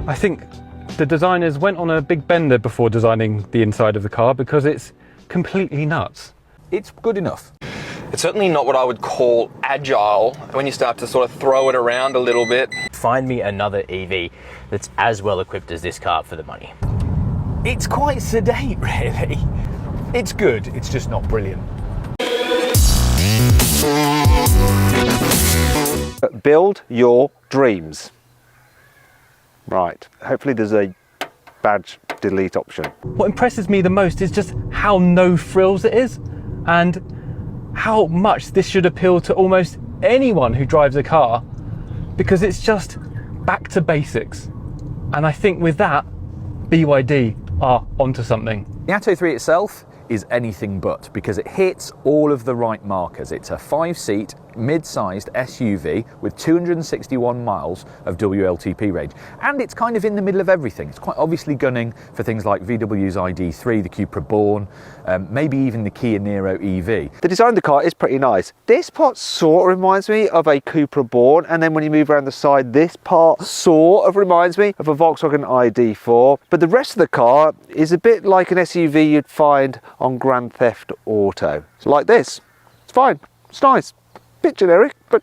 I think the designers went on a big bender before designing the inside of the car because it's completely nuts. It's good enough. It's certainly not what I would call agile when you start to sort of throw it around a little bit. Find me another EV that's as well equipped as this car for the money. It's quite sedate, really. It's good, it's just not brilliant. Build your dreams. Right, hopefully there's a badge delete option. What impresses me the most is just how no frills it is, and how much this should appeal to almost anyone who drives a car, because it's just back to basics. And I think with that, BYD are onto something. The Atto 3 itself is anything but, because it hits all of the right markers. It's a 5-seat, mid-sized SUV with 261 miles of WLTP range. And it's kind of in the middle of everything. It's quite obviously gunning for things like VW's ID3, the Cupra Born, maybe even the Kia Niro EV. The design of the car is pretty nice. This part sort of reminds me of a Cupra Born, and then when you move around the side, this part sort of reminds me of a Volkswagen ID4. But the rest of the car is a bit like an SUV you'd find on Grand Theft Auto. So like this. It's fine. It's nice. Bit generic, but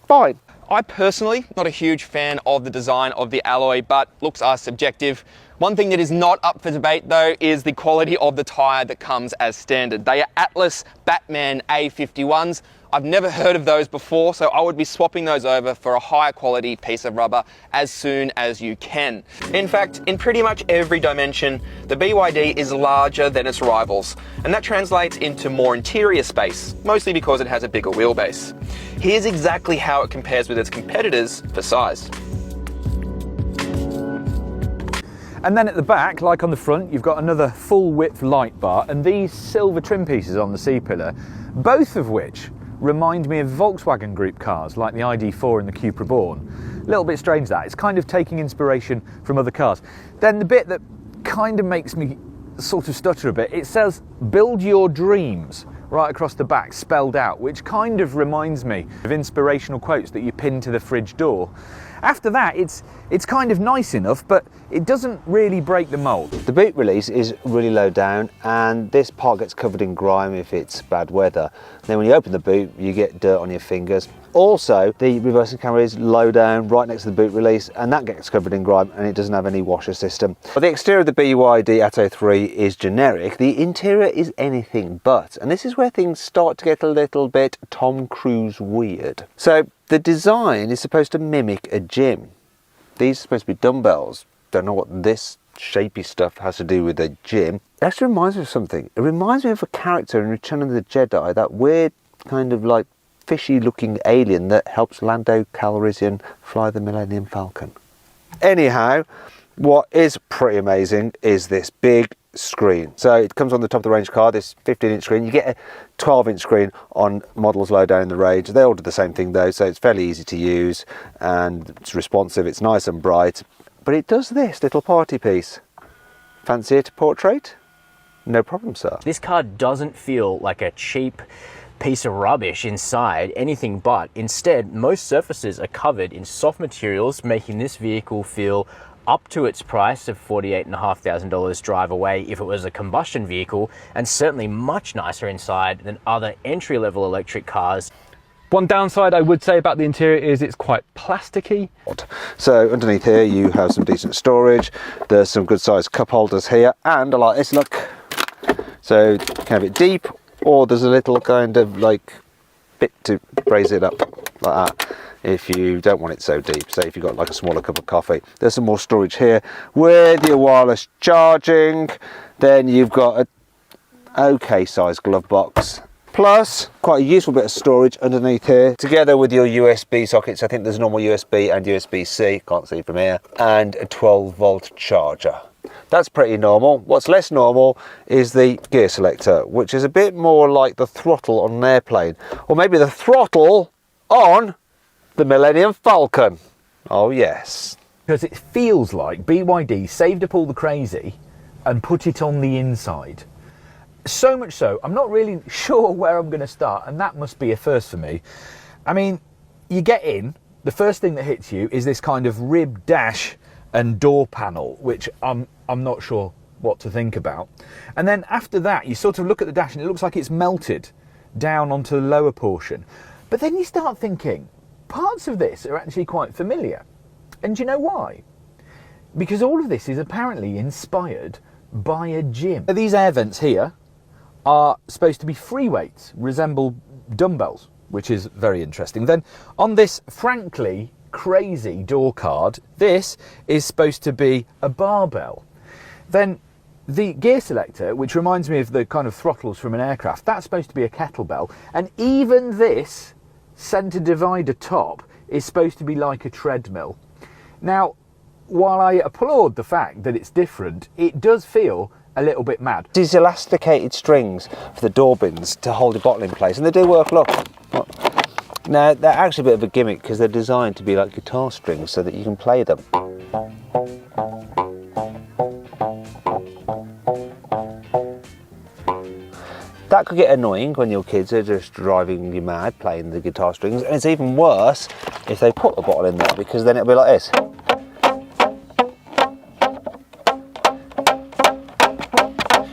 fine. I personally, not a huge fan of the design of the alloy, but looks are subjective. One thing that is not up for debate though is the quality of the tyre that comes as standard. They are Atlas Batman A51s. I've never heard of those before, so I would be swapping those over for a higher quality piece of rubber as soon as you can. In fact, in pretty much every dimension, the BYD is larger than its rivals, and that translates into more interior space, mostly because it has a bigger wheelbase. Here's exactly how it compares with its competitors for size. And then at the back, like on the front, you've got another full width light bar and these silver trim pieces on the C-pillar, both of which remind me of Volkswagen Group cars like the ID4 and the Cupra Born. A little bit strange that. It's kind of taking inspiration from other cars. Then the bit that kind of makes me sort of stutter a bit, it says build your dreams right across the back, spelled out, which kind of reminds me of inspirational quotes that you pin to the fridge door. After that, it's kind of nice enough, but it doesn't really break the mold. The boot release is really low down, and this part gets covered in grime if it's bad weather. Then when you open the boot, you get dirt on your fingers. Also, the reversing camera is low down right next to the boot release, and that gets covered in grime, and it doesn't have any washer system. But the exterior of the BYD Atto 3 is generic. The interior is anything but, and this is where things start to get a little bit Tom Cruise weird. So the design is supposed to mimic a gym. These are supposed to be dumbbells. Don't know what this shapy stuff has to do with a gym. It actually reminds me of something. It reminds me of a character in Return of the Jedi, that weird kind of like fishy looking alien that helps Lando Calrissian fly the Millennium Falcon. Anyhow, what is pretty amazing is this big screen. So it comes on the top of the range car, this 15-inch screen. You get a 12-inch screen on models low down in the range. They all do the same thing though, so it's fairly easy to use and it's responsive, it's nice and bright. But it does this little party piece. Fancy it portrait? No problem, sir. This car doesn't feel like a cheap piece of rubbish inside, anything but. Instead, most surfaces are covered in soft materials, making this vehicle feel up to its price of $48,500 drive away if it was a combustion vehicle, and certainly much nicer inside than other entry-level electric cars. One downside I would say about the interior is it's quite plasticky. So underneath here you have some decent storage. There's some good sized cup holders here, and I like this look. So you can have it deep, or there's a little kind of like bit to raise it up like that if you don't want it so deep. So if you've got like a smaller cup of coffee. There's some more storage here with your wireless charging. Then you've got a okay sized glove box, plus quite a useful bit of storage underneath here, together with your USB sockets. I think there's normal USB and USB-C, can't see from here, and a 12-volt charger. That's pretty normal. What's less normal is the gear selector, which is a bit more like the throttle on an airplane, or maybe the throttle on the Millennium Falcon. Oh yes. Because it feels like BYD saved up all the crazy and put it on the inside. So much so, I'm not really sure where I'm going to start, and that must be a first for me. I mean, you get in, the first thing that hits you is this kind of rib dash and door panel, which I'm not sure what to think about. And then after that, you sort of look at the dash and it looks like it's melted down onto the lower portion. But then you start thinking, parts of this are actually quite familiar. And do you know why? Because all of this is apparently inspired by a gym. These air vents here are supposed to be free weights, resemble dumbbells, which is very interesting. Then on this frankly crazy door card, this is supposed to be a barbell. Then the gear selector, which reminds me of the kind of throttles from an aircraft, that's supposed to be a kettlebell. And even this centre divider top is supposed to be like a treadmill. Now, while I applaud the fact that it's different, it does feel a little bit mad. These elasticated strings for the door bins to hold the bottle in place, and they do work. Look. Now, they're actually a bit of a gimmick because they're designed to be like guitar strings so that you can play them. That could get annoying when your kids are just driving you mad playing the guitar strings, and it's even worse if they put a bottle in there, because then it'll be like this.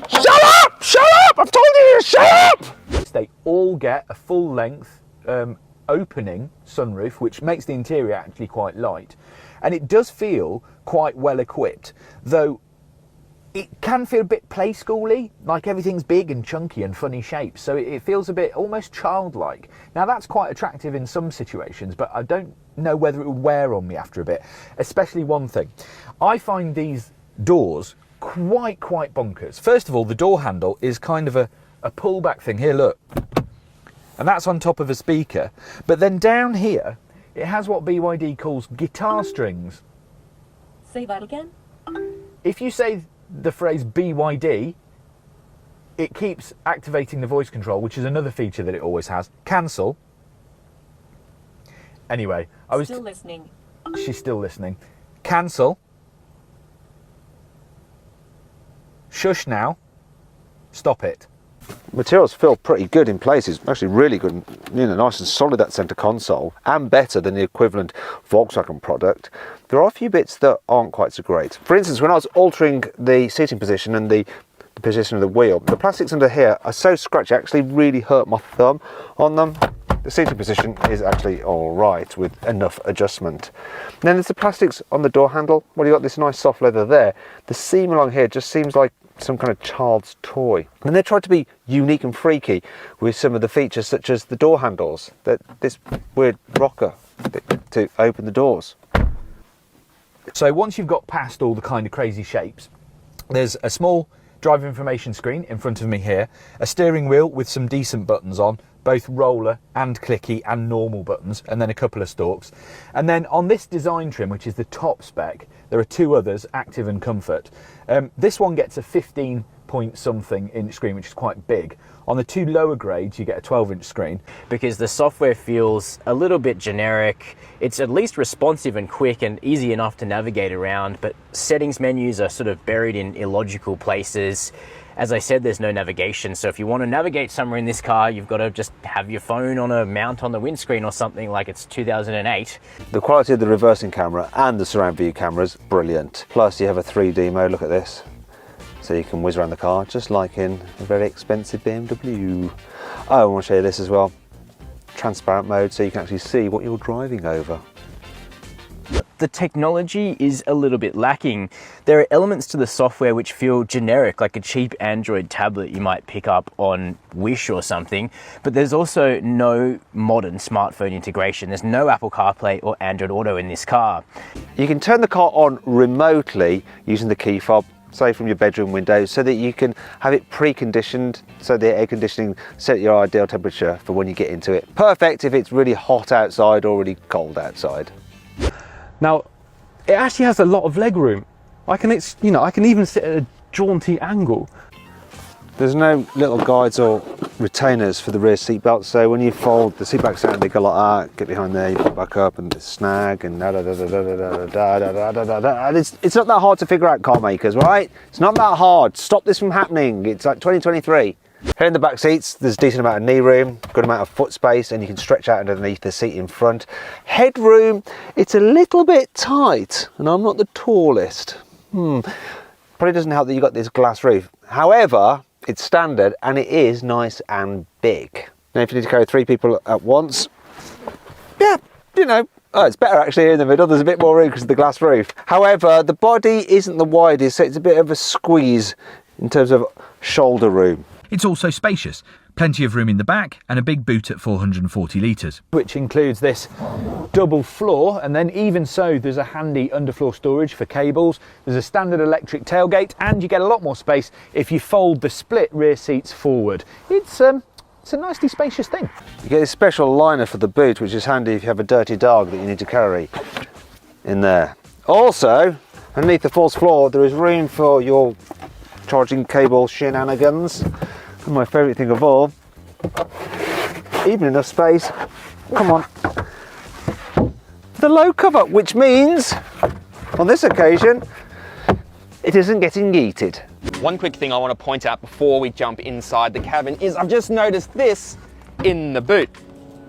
Shut up! Shut up! I've told you to shut up! They all get a full length opening sunroof, which makes the interior actually quite light. And it does feel quite well equipped, though it can feel a bit play schooly, like everything's big and chunky and funny shapes, so it feels a bit almost childlike. Now that's quite attractive in some situations, but I don't know whether it would wear on me after a bit. Especially one thing, I find these doors quite bonkers. First of all, the door handle is kind of a pullback thing. Here, look, and that's on top of a speaker, but then down here it has what BYD calls guitar strings. Say that again. If you say the phrase BYD, it keeps activating the voice control, which is another feature that it always has. Cancel. Anyway, I was still listening. She's still listening. Cancel. Shush now. Stop it. Materials feel pretty good in places, actually really good, nice and solid, that centre console, and better than the equivalent Volkswagen product. There are a few bits that aren't quite so great. For instance, when I was altering the seating position and the position of the wheel, the plastics under here are so scratchy, it actually really hurt my thumb on them. The seating position is actually all right with enough adjustment. And then there's the plastics on the door handle. Well, you've got this nice soft leather there. The seam along here just seems like some kind of child's toy. And they tried to be unique and freaky with some of the features, such as the door handles, this weird rocker to open the doors. So once you've got past all the kind of crazy shapes, there's a small driver information screen in front of me here, a steering wheel with some decent buttons on, both roller and clicky and normal buttons, and then a couple of stalks. And then on this design trim, which is the top spec, there are two others, Active and Comfort. This one gets a 15 point something inch screen, which is quite big. On the two lower grades, you get a 12-inch screen. Because the software feels a little bit generic. It's at least responsive and quick and easy enough to navigate around, but settings menus are sort of buried in illogical places. As I said, there's no navigation, so if you want to navigate somewhere in this car, you've got to just have your phone on a mount on the windscreen or something like it's 2008. The quality of the reversing camera and the surround view camera is brilliant. Plus you have a 3D mode, look at this. So you can whiz around the car just like in a very expensive BMW. Oh, I want to show you this as well. Transparent mode, so you can actually see what you're driving over. The technology is a little bit lacking. There are elements to the software which feel generic, like a cheap Android tablet you might pick up on Wish or something, but there's also no modern smartphone integration. There's no Apple CarPlay or Android Auto in this car. You can turn the car on remotely using the key fob, say from your bedroom window, so that you can have it pre-conditioned, so the air conditioning set your ideal temperature for when you get into it. Perfect if it's really hot outside or really cold outside. Now, it actually has a lot of leg room. I can even sit at a jaunty angle. There's no little guides or retainers for the rear seat belts, so when you fold the seat backs out, they go like that, get behind there, you put back up and snag and da da da da da da da da da da da. And it's not that hard to figure out, car makers, right? It's not that hard. Stop this from happening. It's like 2023. Here in the back seats, there's a decent amount of knee room, good amount of foot space, and you can stretch out underneath the seat in front. Headroom, it's a little bit tight, and I'm not the tallest. Probably doesn't help that you've got this glass roof. However, it's standard and it is nice and big. Now if you need to carry 3 people at once, yeah, you know, it's better actually here in the middle. There's a bit more room because of the glass roof. However, the body isn't the widest, so it's a bit of a squeeze in terms of shoulder room. It's also spacious. Plenty of room in the back and a big boot at 440 litres. Which includes this double floor, and then even so there's a handy underfloor storage for cables. There's a standard electric tailgate, and you get a lot more space if you fold the split rear seats forward. It's a nicely spacious thing. You get a special liner for the boot, which is handy if you have a dirty dog that you need to carry in there. Also, underneath the false floor there is room for your charging cable shenanigans. And my favourite thing of all, even enough space, come on, the low cover, which means on this occasion it isn't getting yeeted. One quick thing I want to point out before we jump inside the cabin is I've just noticed this in the boot.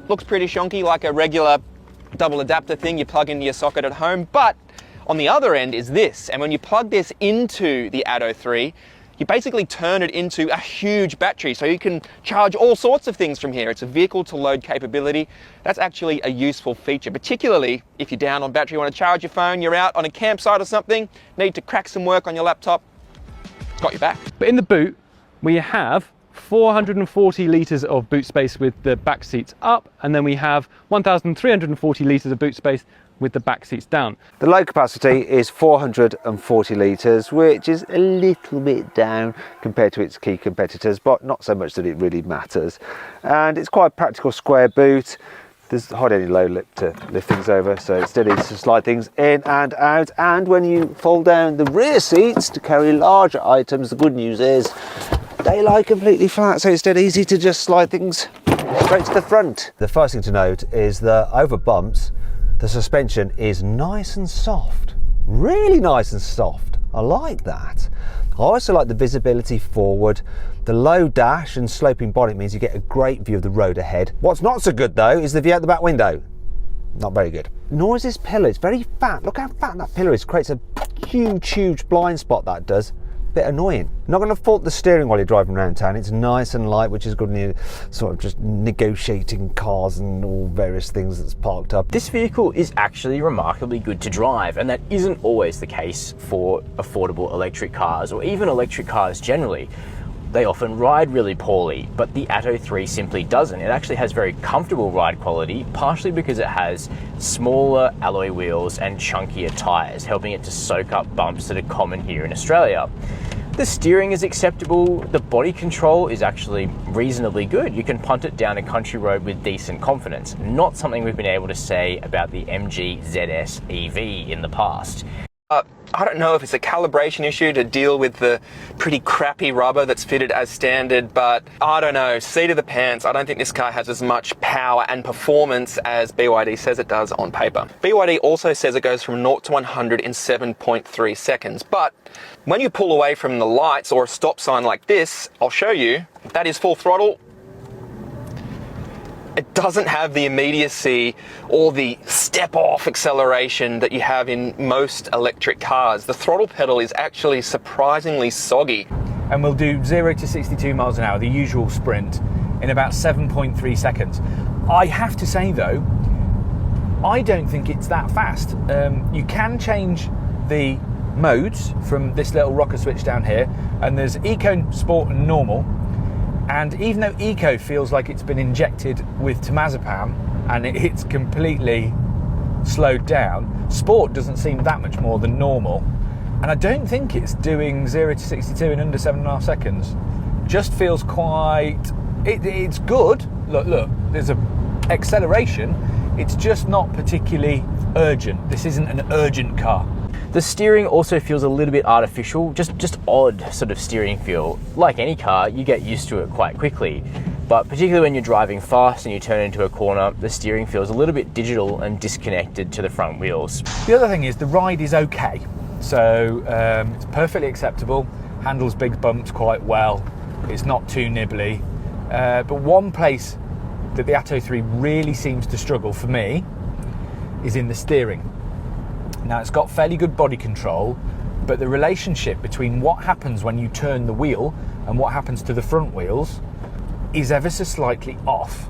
Looks pretty shonky, like a regular double adapter thing you plug into your socket at home, but on the other end is this, and when you plug this into the Atto 3, you basically turn it into a huge battery, so you can charge all sorts of things from here. It's a vehicle to load capability. That's actually a useful feature, particularly if you're down on battery, you want to charge your phone, you're out on a campsite or something, need to crack some work on your laptop, it's got your back. But in the boot, we have 440 litres of boot space with the back seats up, and then we have 1,340 litres of boot space with the back seats down. The load capacity is 440 litres, which is a little bit down compared to its key competitors, but not so much that it really matters. And it's quite a practical square boot. There's hardly any load lip to lift things over, so it's still easy to slide things in and out. And when you fold down the rear seats to carry larger items, the good news is they lie completely flat, so it's dead easy to just slide things straight to the front. The first thing to note is that over bumps, the suspension is nice and soft, really nice and soft. I like that. I also like the visibility forward. The low dash and sloping bonnet means you get a great view of the road ahead. What's not so good though is the view out the back window. Not very good. Nor is this pillar, it's very fat. Look how fat that pillar is, creates a huge blind spot, that does. Bit annoying. Not going to fault the steering while you're driving around town. It's nice and light, which is good when you're sort of just negotiating cars and all various things that's parked up. This vehicle is actually remarkably good to drive, and that isn't always the case for affordable electric cars or even electric cars generally. They often ride really poorly, but the Atto 3 simply doesn't. It actually has very comfortable ride quality, partially because it has smaller alloy wheels and chunkier tyres, helping it to soak up bumps that are common here in Australia. The steering is acceptable, the body control is actually reasonably good. You can punt it down a country road with decent confidence, not something we've been able to say about the MG ZS EV in the past. I don't know if it's a calibration issue to deal with the pretty crappy rubber that's fitted as standard, but I don't know, seat of the pants, I don't think this car has as much power and performance as BYD says it does on paper. BYD also says it goes from 0 to 100 in 7.3 seconds, but when you pull away from the lights or a stop sign like this, I'll show you, that is full throttle. It doesn't have the immediacy or the step-off acceleration that you have in most electric cars. The throttle pedal is actually surprisingly soggy. And we'll do 0 to 62 miles an hour, the usual sprint, in about 7.3 seconds. I have to say though, I don't think it's that fast. You can change the modes from this little rocker switch down here, and there's Eco, Sport and Normal. And even though Eco feels like it's been injected with temazepam and it's completely slowed down, Sport doesn't seem that much more than normal. And I don't think it's doing 0 to 62 in under 7.5 seconds. Just feels quite... It's good. Look, there's a acceleration. It's just not particularly urgent. This isn't an urgent car. The steering also feels a little bit artificial, just odd sort of steering feel. Like any car, you get used to it quite quickly, but particularly when you're driving fast and you turn into a corner, the steering feels a little bit digital and disconnected to the front wheels. The other thing is the ride is okay, so it's perfectly acceptable, handles big bumps quite well, It's not too nibbly. But one place that the Atto 3 really seems to struggle for me is in the steering. Now, it's got fairly good body control, but the relationship between what happens when you turn the wheel and what happens to the front wheels is ever so slightly off.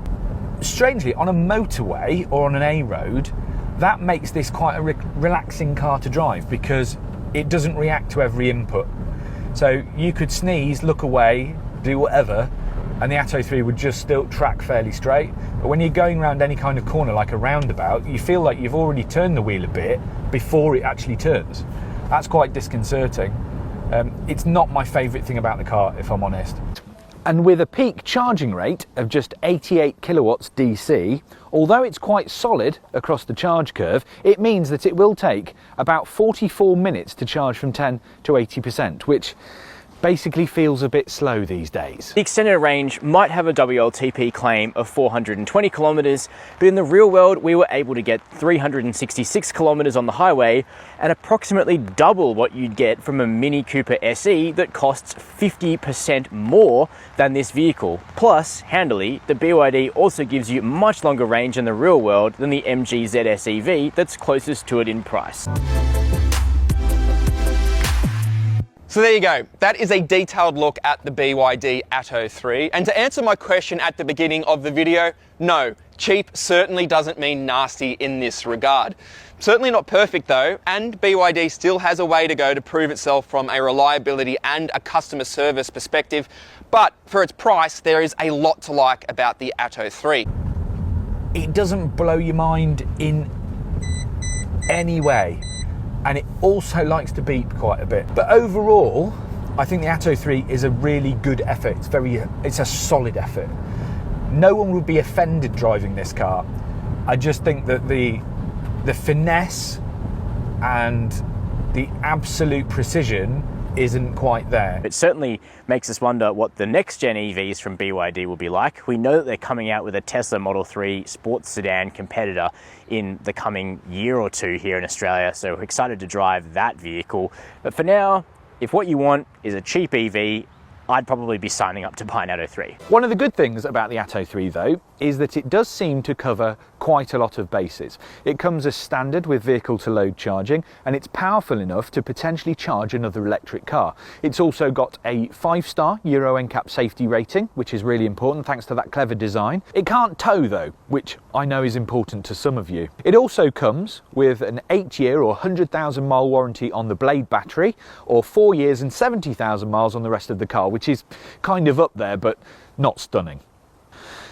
Strangely, on a motorway or on an A road, that makes this quite a relaxing car to drive because it doesn't react to every input. So you could sneeze, look away, do whatever, and the Atto 3 would just still track fairly straight. But when you're going around any kind of corner like a roundabout, you feel like you've already turned the wheel a bit before it actually turns. That's quite disconcerting. It's not my favourite thing about the car, if I'm honest. And with a peak charging rate of just 88 kilowatts DC, although it's quite solid across the charge curve, it means that it will take about 44 minutes to charge from 10 to 80%, which basically feels a bit slow these days. The extended range might have a WLTP claim of 420 kilometers, but in the real world, we were able to get 366 kilometers on the highway and approximately double what you'd get from a Mini Cooper SE that costs 50% more than this vehicle. Plus, handily, the BYD also gives you much longer range in the real world than the MG ZS EV that's closest to it in price. So there you go. That is a detailed look at the BYD Atto 3. And to answer my question at the beginning of the video, no, cheap certainly doesn't mean nasty in this regard. Certainly not perfect though, and BYD still has a way to go to prove itself from a reliability and a customer service perspective. But for its price, there is a lot to like about the Atto 3. It doesn't blow your mind in any way. And it also likes to beep quite a bit. But overall, I think the Atto 3 is a really good effort. It's a solid effort. No one would be offended driving this car. I just think that the finesse and the absolute precision isn't quite there. It certainly makes us wonder what the next gen EVs from BYD will be like. We know that they're coming out with a Tesla Model 3 sports sedan competitor in the coming year or two here in Australia, so we're excited to drive that vehicle. But for now, if what you want is a cheap EV, I'd probably be signing up to buy an Atto 3. One of the good things about the Atto 3 though is that it does seem to cover quite a lot of bases. It comes as standard with vehicle to load charging, and it's powerful enough to potentially charge another electric car. It's also got a 5-star Euro NCAP safety rating, which is really important thanks to that clever design. It can't tow though, which I know is important to some of you. It also comes with an 8-year or 100,000 mile warranty on the Blade battery, or 4 years and 70,000 miles on the rest of the car, which is kind of up there but not stunning.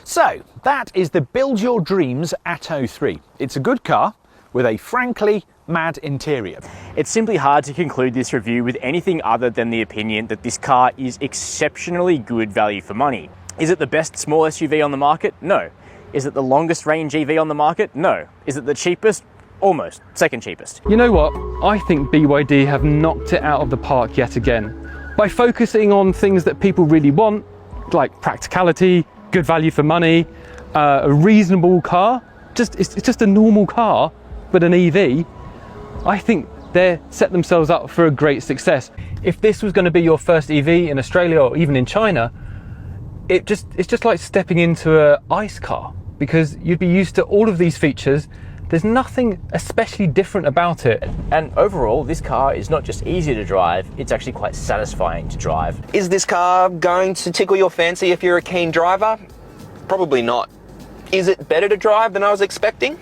So that is the Build Your Dreams Atto 3. It's a good car with a frankly mad interior. It's simply hard to conclude this review with anything other than the opinion that this car is exceptionally good value for money. Is it the best small SUV on the market? No. Is it the longest range EV on the market? No. Is it the cheapest? Almost. Second cheapest. You know what? I think BYD have knocked it out of the park yet again. By focusing on things that people really want, like practicality, good value for money, a reasonable car, it's just a normal car, but an EV, I think they're set themselves up for a great success. If this was going to be your first EV in Australia or even in China, it's just like stepping into an ICE car, because you'd be used to all of these features. There's nothing especially different about it. And overall, this car is not just easy to drive, it's actually quite satisfying to drive. Is this car going to tickle your fancy if you're a keen driver? Probably not. Is it better to drive than I was expecting?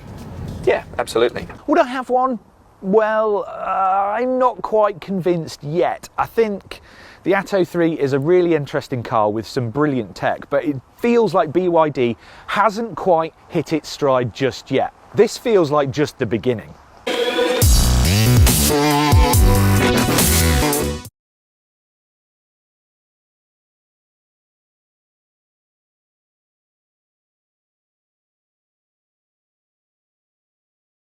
Yeah, absolutely. Would I have one? Well, I'm not quite convinced yet. I think the Atto 3 is a really interesting car with some brilliant tech, but it feels like BYD hasn't quite hit its stride just yet. This feels like just the beginning.